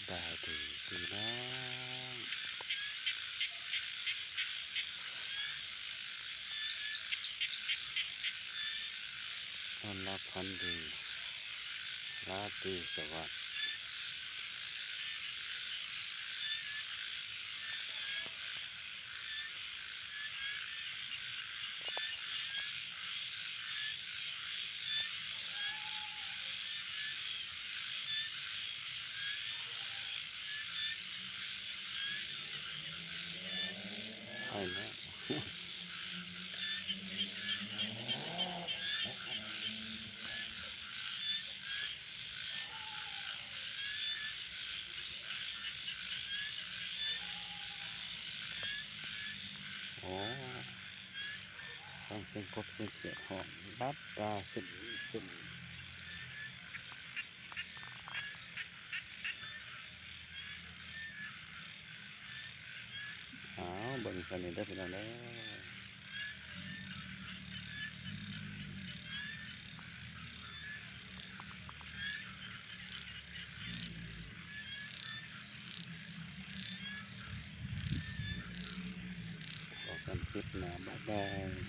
บายดีพี่น้องนอนรับพันดีราตรีสวัสดิ์ให้แล้วโอ้ฟังเสียงกบเสียงเขียดหอมรับตาสึมสึมอ้าวเบิ่งสนิทได้เป็นอะไรบอกกันคลิปหน้าบ๊ายบาย